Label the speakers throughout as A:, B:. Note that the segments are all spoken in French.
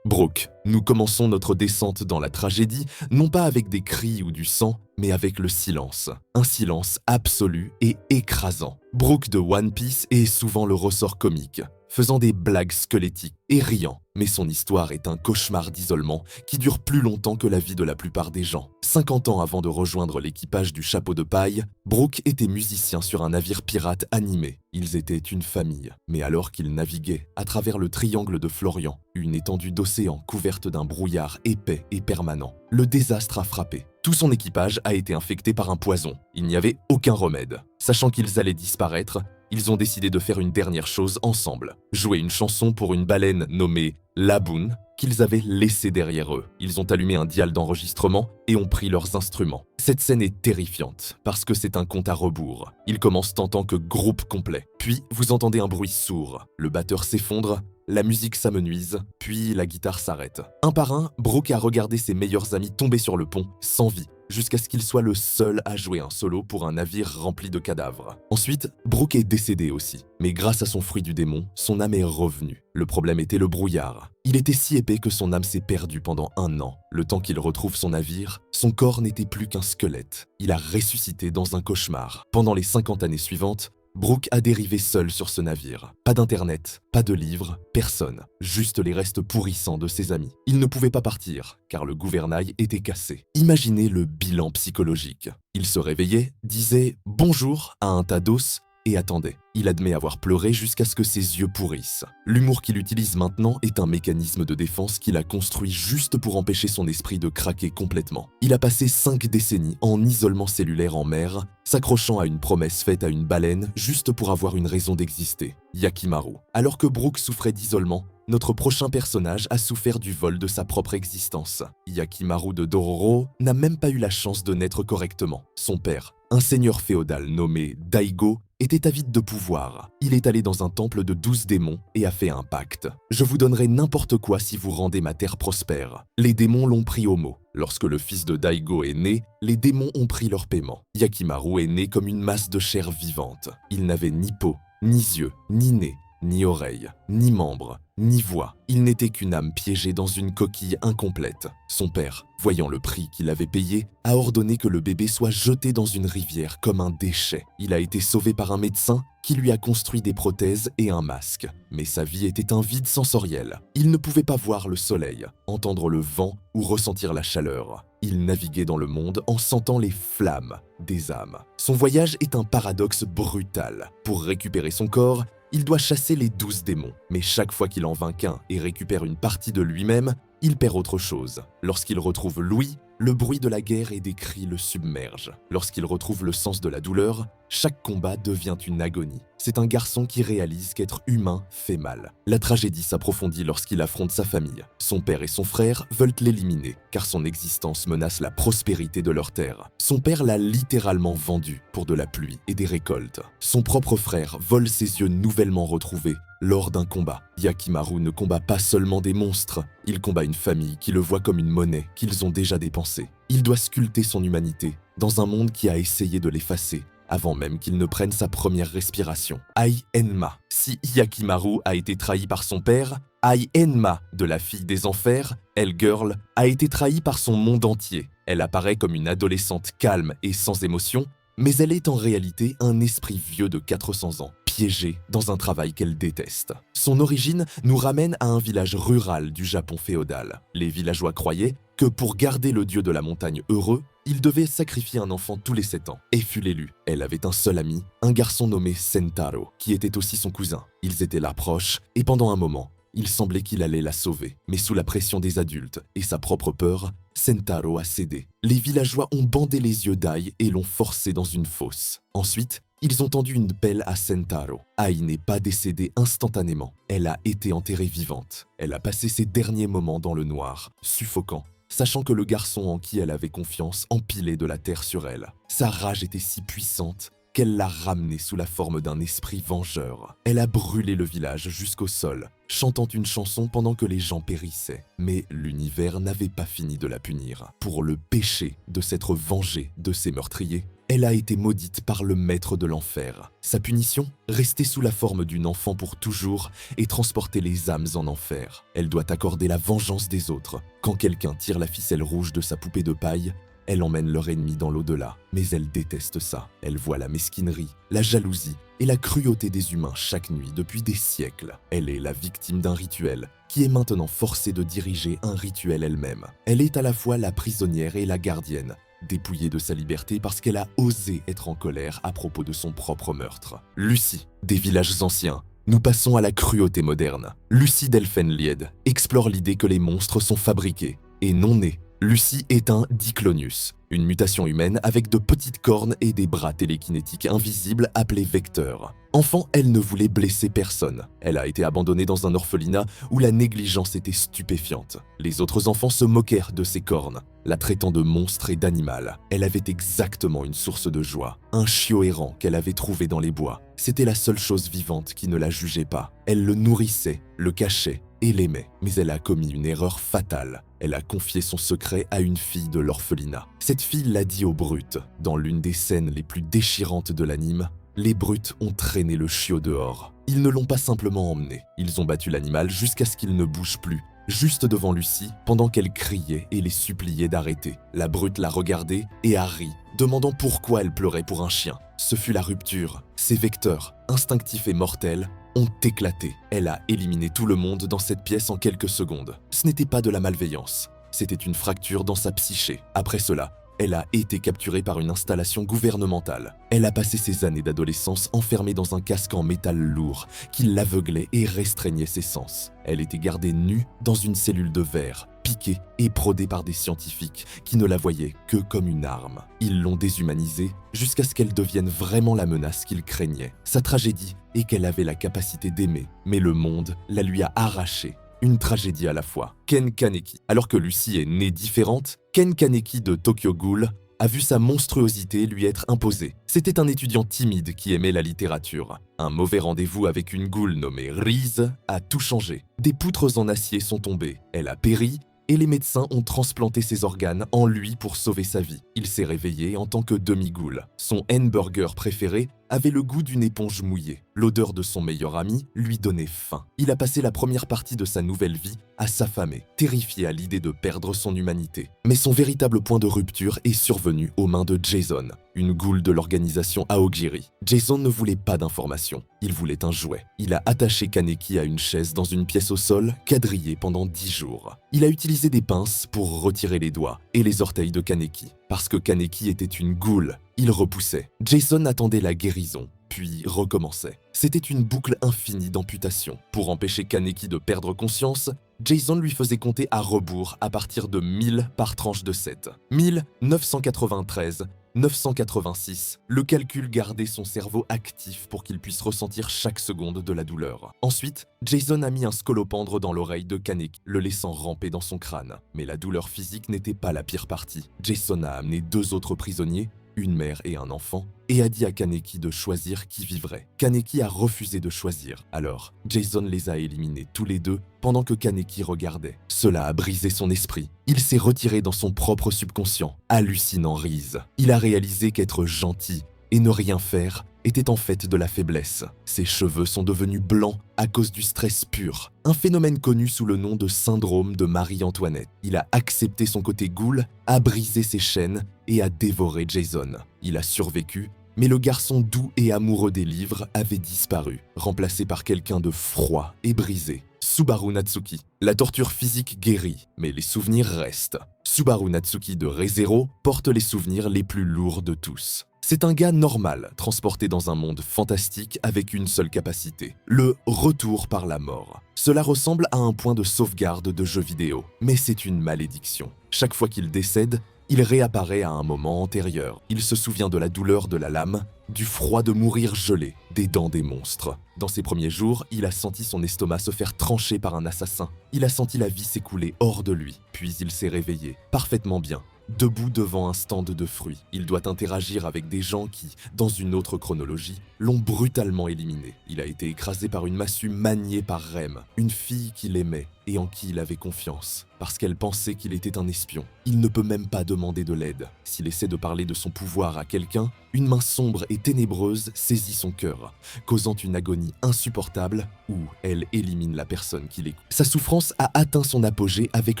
A: Brooke, nous commençons notre descente dans la tragédie, non pas avec des cris ou du sang, mais avec le silence. Un silence absolu et écrasant. Brooke de One Piece est souvent le ressort comique, faisant des blagues squelettiques et riant, mais son histoire est un cauchemar d'isolement qui dure plus longtemps que la vie de la plupart des gens. 50 ans avant de rejoindre l'équipage du Chapeau de paille, Brooke était musicien sur un navire pirate animé. Ils étaient une famille, mais alors qu'ils naviguaient à travers le triangle de Florian, une étendue d'océan couverte d'un brouillard épais et permanent, le désastre a frappé. Tout son équipage a été infecté par un poison. Il n'y avait aucun remède. Sachant qu'ils allaient disparaître, ils ont décidé de faire une dernière chose ensemble. Jouer une chanson pour une baleine nommée Laboon qu'ils avaient laissée derrière eux. Ils ont allumé un dial d'enregistrement et ont pris leurs instruments. Cette scène est terrifiante parce que c'est un compte à rebours. Ils commencent en tant que groupe complet. Puis vous entendez un bruit sourd. Le batteur s'effondre, la musique s'amenuise, puis la guitare s'arrête. Un par un, Brooke a regardé ses meilleurs amis tomber sur le pont, sans vie, jusqu'à ce qu'il soit le seul à jouer un solo pour un navire rempli de cadavres. Ensuite, Brooke est décédé aussi, mais grâce à son fruit du démon, son âme est revenue. Le problème était le brouillard. Il était si épais que son âme s'est perdue pendant 1 an. Le temps qu'il retrouve son navire, son corps n'était plus qu'un squelette. Il a ressuscité dans un cauchemar. Pendant les 50 années suivantes, Brooke a dérivé seul sur ce navire. Pas d'internet, pas de livres, personne. Juste les restes pourrissants de ses amis. Il ne pouvait pas partir, car le gouvernail était cassé. Imaginez le bilan psychologique. Il se réveillait, disait « bonjour » à un tas d'os et attendait. Il admet avoir pleuré jusqu'à ce que ses yeux pourrissent. L'humour qu'il utilise maintenant est un mécanisme de défense qu'il a construit juste pour empêcher son esprit de craquer complètement. Il a passé 5 décennies en isolement cellulaire en mer, s'accrochant à une promesse faite à une baleine juste pour avoir une raison d'exister, Yakimaru. Alors que Brooke souffrait d'isolement, notre prochain personnage a souffert du vol de sa propre existence. Yakimaru de Dororo n'a même pas eu la chance de naître correctement. Son père, un seigneur féodal nommé Daigo, était avide de pouvoir. Il est allé dans un temple de 12 démons et a fait un pacte. Je vous donnerai n'importe quoi si vous rendez ma terre prospère. Les démons l'ont pris au mot. Lorsque le fils de Daigo est né, les démons ont pris leur paiement. Yakimaru est né comme une masse de chair vivante. Il n'avait ni peau, ni yeux, ni nez, ni oreille, ni membres, ni voix. Il n'était qu'une âme piégée dans une coquille incomplète. Son père, voyant le prix qu'il avait payé, a ordonné que le bébé soit jeté dans une rivière comme un déchet. Il a été sauvé par un médecin qui lui a construit des prothèses et un masque. Mais sa vie était un vide sensoriel. Il ne pouvait pas voir le soleil, entendre le vent ou ressentir la chaleur. Il naviguait dans le monde en sentant les flammes des âmes. Son voyage est un paradoxe brutal. Pour récupérer son corps, il doit chasser les 12 démons. Mais chaque fois qu'il en vainc un et récupère une partie de lui-même, il perd autre chose. Lorsqu'il retrouve Louis, le bruit de la guerre et des cris le submergent. Lorsqu'il retrouve le sens de la douleur, chaque combat devient une agonie. C'est un garçon qui réalise qu'être humain fait mal. La tragédie s'approfondit lorsqu'il affronte sa famille. Son père et son frère veulent l'éliminer, car son existence menace la prospérité de leur terre. Son père l'a littéralement vendu pour de la pluie et des récoltes. Son propre frère vole ses yeux nouvellement retrouvés lors d'un combat. Yakimaru ne combat pas seulement des monstres, il combat une famille qui le voit comme une monnaie qu'ils ont déjà dépensée. Il doit sculpter son humanité dans un monde qui a essayé de l'effacer, avant même qu'il ne prenne sa première respiration. Ai Enma. Si Yakimaru a été trahi par son père, Ai Enma, de la fille des enfers, Hellgirl, a été trahie par son monde entier. Elle apparaît comme une adolescente calme et sans émotion, mais elle est en réalité un esprit vieux de 400 ans, piégé dans un travail qu'elle déteste. Son origine nous ramène à un village rural du Japon féodal. Les villageois croyaient que pour garder le dieu de la montagne heureux, il devait sacrifier un enfant tous les 7 ans, et fut l'élu. Elle avait un seul ami, un garçon nommé Sentaro, qui était aussi son cousin. Ils étaient là proches, et pendant un moment, il semblait qu'il allait la sauver. Mais sous la pression des adultes et sa propre peur, Sentaro a cédé. Les villageois ont bandé les yeux d'Ai et l'ont forcé dans une fosse. Ensuite, ils ont tendu une pelle à Sentaro. Ai n'est pas décédée instantanément. Elle a été enterrée vivante. Elle a passé ses derniers moments dans le noir, suffocant, sachant que le garçon en qui elle avait confiance empilait de la terre sur elle. Sa rage était si puissante qu'elle l'a ramené sous la forme d'un esprit vengeur. Elle a brûlé le village jusqu'au sol, chantant une chanson pendant que les gens périssaient. Mais l'univers n'avait pas fini de la punir. Pour le péché de s'être vengée de ses meurtriers, elle a été maudite par le maître de l'enfer. Sa punition, rester sous la forme d'une enfant pour toujours et transporter les âmes en enfer. Elle doit accorder la vengeance des autres. Quand quelqu'un tire la ficelle rouge de sa poupée de paille, elle emmène leur ennemi dans l'au-delà. Mais elle déteste ça. Elle voit la mesquinerie, la jalousie et la cruauté des humains chaque nuit depuis des siècles. Elle est la victime d'un rituel, qui est maintenant forcée de diriger un rituel elle-même. Elle est à la fois la prisonnière et la gardienne, dépouillée de sa liberté parce qu'elle a osé être en colère à propos de son propre meurtre. Lucie, des villages anciens. Nous passons à la cruauté moderne. Lucie d'Elfenlied explore l'idée que les monstres sont fabriqués et non nés. Lucie est un Diclonius, une mutation humaine avec de petites cornes et des bras télékinétiques invisibles appelés vecteurs. Enfant, elle ne voulait blesser personne. Elle a été abandonnée dans un orphelinat où la négligence était stupéfiante. Les autres enfants se moquèrent de ses cornes, la traitant de monstre et d'animal. Elle avait exactement une source de joie, un chiot errant qu'elle avait trouvé dans les bois. C'était la seule chose vivante qui ne la jugeait pas. Elle le nourrissait, le cachait et l'aimait. Mais elle a commis une erreur fatale. Elle a confié son secret à une fille de l'orphelinat. Cette fille l'a dit aux brutes. Dans l'une des scènes les plus déchirantes de l'anime, les brutes ont traîné le chiot dehors. Ils ne l'ont pas simplement emmené. Ils ont battu l'animal jusqu'à ce qu'il ne bouge plus, juste devant Lucie, pendant qu'elle criait et les suppliait d'arrêter. La brute l'a regardée et a ri, demandant pourquoi elle pleurait pour un chien. Ce fut la rupture. Ses vecteurs, instinctifs et mortels, ont éclaté. Elle a éliminé tout le monde dans cette pièce en quelques secondes. Ce n'était pas de la malveillance, c'était une fracture dans sa psyché. Après cela, elle a été capturée par une installation gouvernementale. Elle a passé ses années d'adolescence enfermée dans un casque en métal lourd qui l'aveuglait et restreignait ses sens. Elle était gardée nue dans une cellule de verre, piquée et brodée par des scientifiques qui ne la voyaient que comme une arme. Ils l'ont déshumanisée jusqu'à ce qu'elle devienne vraiment la menace qu'ils craignaient. Sa tragédie est qu'elle avait la capacité d'aimer, mais le monde la lui a arrachée. Une tragédie à la fois. Ken Kaneki. Alors que Lucie est née différente, Ken Kaneki de Tokyo Ghoul a vu sa monstruosité lui être imposée. C'était un étudiant timide qui aimait la littérature. Un mauvais rendez-vous avec une ghoul nommée Rize a tout changé. Des poutres en acier sont tombées. Elle a péri et les médecins ont transplanté ses organes en lui pour sauver sa vie. Il s'est réveillé en tant que demi-ghoul. Son hamburger préféré avait le goût d'une éponge mouillée. L'odeur de son meilleur ami lui donnait faim. Il a passé la première partie de sa nouvelle vie à s'affamer, terrifié à l'idée de perdre son humanité. Mais son véritable point de rupture est survenu aux mains de Jason, une ghoul de l'organisation Aogiri. Jason ne voulait pas d'informations, il voulait un jouet. Il a attaché Kaneki à une chaise dans une pièce au sol, quadrillée pendant 10 jours. Il a utilisé des pinces pour retirer les doigts et les orteils de Kaneki. Parce que Kaneki était une ghoul, il repoussait. Jason attendait la guérison, puis recommençait. C'était une boucle infinie d'amputations. Pour empêcher Kaneki de perdre conscience, Jason lui faisait compter à rebours à partir de 1000 par tranche de 7. 1000, 993, 986. Le calcul gardait son cerveau actif pour qu'il puisse ressentir chaque seconde de la douleur. Ensuite, Jason a mis un scolopendre dans l'oreille de Kaneki, le laissant ramper dans son crâne. Mais la douleur physique n'était pas la pire partie. Jason a amené 2 autres prisonniers, une mère et un enfant, et a dit à Kaneki de choisir qui vivrait. Kaneki a refusé de choisir. Alors, Jason les a éliminés tous les deux pendant que Kaneki regardait. Cela a brisé son esprit. Il s'est retiré dans son propre subconscient, hallucinant Rize. Il a réalisé qu'être gentil et ne rien faire était en fait de la faiblesse. Ses cheveux sont devenus blancs à cause du stress pur, un phénomène connu sous le nom de syndrome de Marie-Antoinette. Il a accepté son côté ghoul, a brisé ses chaînes et a dévoré Jason. Il a survécu, mais le garçon doux et amoureux des livres avait disparu, remplacé par quelqu'un de froid et brisé. Subaru Natsuki. La torture physique guérit, mais les souvenirs restent. Subaru Natsuki de Re:Zero porte les souvenirs les plus lourds de tous. C'est un gars normal, transporté dans un monde fantastique avec une seule capacité, le retour par la mort. Cela ressemble à un point de sauvegarde de jeu vidéo, mais c'est une malédiction. Chaque fois qu'il décède, il réapparaît à un moment antérieur. Il se souvient de la douleur de la lame, du froid de mourir gelé, des dents des monstres. Dans ses premiers jours, il a senti son estomac se faire trancher par un assassin. Il a senti la vie s'écouler hors de lui, puis il s'est réveillé, parfaitement bien. debout devant un stand de fruits. Il doit interagir avec des gens qui, dans une autre chronologie, l'ont brutalement éliminé. Il a été écrasé par une massue maniée par Rem, une fille qu'il aimait et en qui il avait confiance, parce qu'elle pensait qu'il était un espion. Il ne peut même pas demander de l'aide. S'il essaie de parler de son pouvoir à quelqu'un, une main sombre et ténébreuse saisit son cœur, causant une agonie insupportable où elle élimine la personne qui l'écoute. Sa souffrance a atteint son apogée avec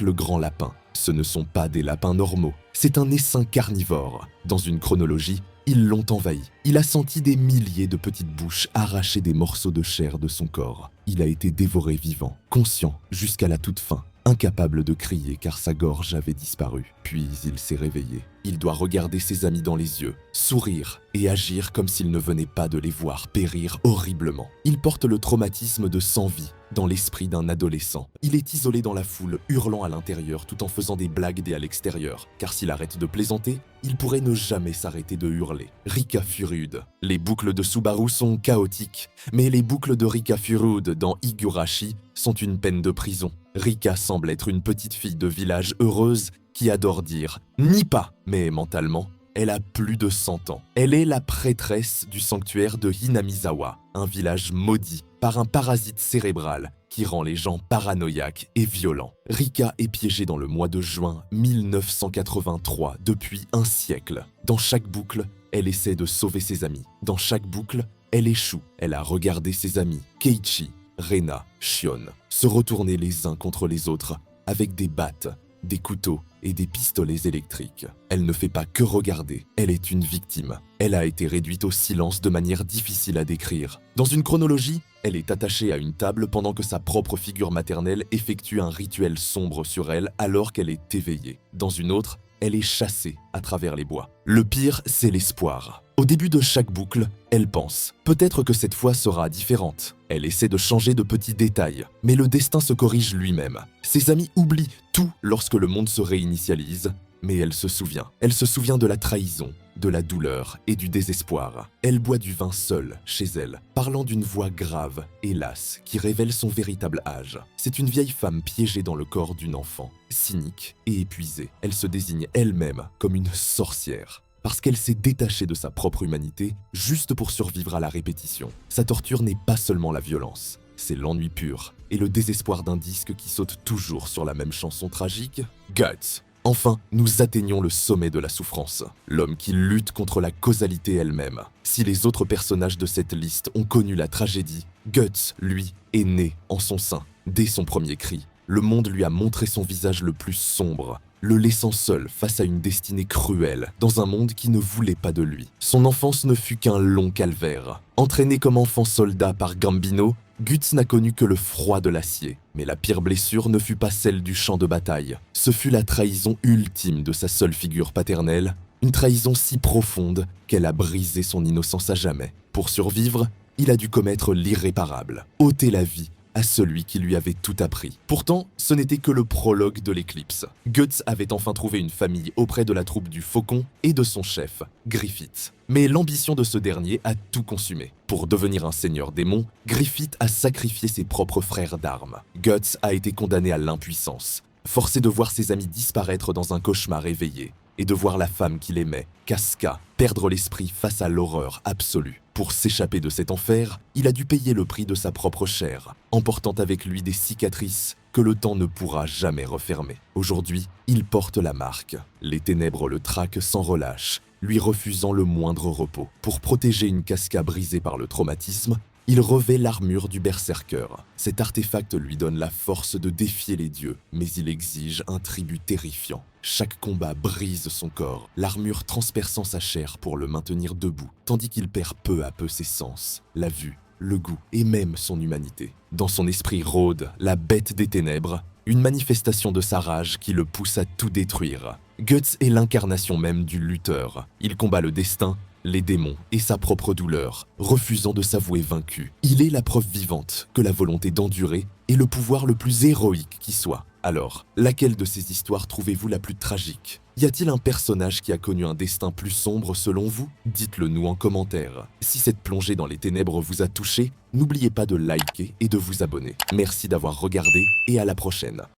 A: le grand lapin. Ce ne sont pas des lapins normaux, c'est un essaim carnivore. Dans une chronologie, ils l'ont envahi. Il a senti des milliers de petites bouches arracher des morceaux de chair de son corps. Il a été dévoré vivant, conscient jusqu'à la toute fin, incapable de crier car sa gorge avait disparu. Puis il s'est réveillé. Il doit regarder ses amis dans les yeux, sourire et agir comme s'il ne venait pas de les voir périr horriblement. Il porte le traumatisme de 100 vies dans l'esprit d'un adolescent. Il est isolé dans la foule, hurlant à l'intérieur tout en faisant des blagues à l'extérieur. Car s'il arrête de plaisanter, il pourrait ne jamais s'arrêter de hurler. Rika Furude. Les boucles de Subaru sont chaotiques, mais les boucles de Rika Furude dans Higurashi sont une peine de prison. Rika semble être une petite fille de village heureuse qui adore dire « ni pas », mais mentalement, elle a plus de 100 ans. Elle est la prêtresse du sanctuaire de Hinamizawa, un village maudit par un parasite cérébral qui rend les gens paranoïaques et violents. Rika est piégée dans le mois de juin 1983 depuis un siècle. Dans chaque boucle, elle essaie de sauver ses amis. Dans chaque boucle, elle échoue. Elle a regardé ses amis, Keiichi, Rena, Shion, se retourner les uns contre les autres avec des battes, des couteaux et des pistolets électriques. Elle ne fait pas que regarder, elle est une victime. Elle a été réduite au silence de manière difficile à décrire. Dans une chronologie, elle est attachée à une table pendant que sa propre figure maternelle effectue un rituel sombre sur elle alors qu'elle est éveillée. Dans une autre, elle est chassée à travers les bois. Le pire, c'est l'espoir. Au début de chaque boucle, elle pense « peut-être que cette fois sera différente ». Elle essaie de changer de petits détails, mais le destin se corrige lui-même. Ses amis oublient tout lorsque le monde se réinitialise, mais elle se souvient. Elle se souvient de la trahison, de la douleur et du désespoir. Elle boit du vin seule, chez elle, parlant d'une voix grave, hélas, qui révèle son véritable âge. C'est une vieille femme piégée dans le corps d'une enfant, cynique et épuisée. Elle se désigne elle-même comme une sorcière, parce qu'elle s'est détachée de sa propre humanité juste pour survivre à la répétition. Sa torture n'est pas seulement la violence, c'est l'ennui pur et le désespoir d'un disque qui saute toujours sur la même chanson tragique, Guts. Enfin, nous atteignons le sommet de la souffrance, l'homme qui lutte contre la causalité elle-même. Si les autres personnages de cette liste ont connu la tragédie, Guts, lui, est né en son sein. Dès son premier cri, le monde lui a montré son visage le plus sombre, le laissant seul face à une destinée cruelle, dans un monde qui ne voulait pas de lui. Son enfance ne fut qu'un long calvaire. Entraîné comme enfant soldat par Gambino, Guts n'a connu que le froid de l'acier. Mais la pire blessure ne fut pas celle du champ de bataille. Ce fut la trahison ultime de sa seule figure paternelle, une trahison si profonde qu'elle a brisé son innocence à jamais. Pour survivre, il a dû commettre l'irréparable, ôter la vie à celui qui lui avait tout appris. Pourtant, ce n'était que le prologue de l'éclipse. Guts avait enfin trouvé une famille auprès de la troupe du Faucon et de son chef, Griffith. Mais l'ambition de ce dernier a tout consumé. Pour devenir un seigneur démon, Griffith a sacrifié ses propres frères d'armes. Guts a été condamné à l'impuissance, forcé de voir ses amis disparaître dans un cauchemar éveillé, et de voir la femme qu'il aimait, Casca, perdre l'esprit face à l'horreur absolue. Pour s'échapper de cet enfer, il a dû payer le prix de sa propre chair, emportant avec lui des cicatrices que le temps ne pourra jamais refermer. Aujourd'hui, il porte la marque. Les ténèbres le traquent sans relâche, lui refusant le moindre repos. Pour protéger une Casca brisée par le traumatisme, il revêt l'armure du berserker. Cet artefact lui donne la force de défier les dieux, mais il exige un tribut terrifiant. Chaque combat brise son corps, l'armure transperçant sa chair pour le maintenir debout, tandis qu'il perd peu à peu ses sens, la vue, le goût et même son humanité. Dans son esprit rôde la bête des ténèbres, une manifestation de sa rage qui le pousse à tout détruire. Guts est l'incarnation même du lutteur. Il combat le destin, les démons et sa propre douleur, refusant de s'avouer vaincu. Il est la preuve vivante que la volonté d'endurer est le pouvoir le plus héroïque qui soit. Alors, laquelle de ces histoires trouvez-vous la plus tragique? Y a-t-il un personnage qui a connu un destin plus sombre selon vous? Dites-le nous en commentaire. Si cette plongée dans les ténèbres vous a touché, n'oubliez pas de liker et de vous abonner. Merci d'avoir regardé et à la prochaine.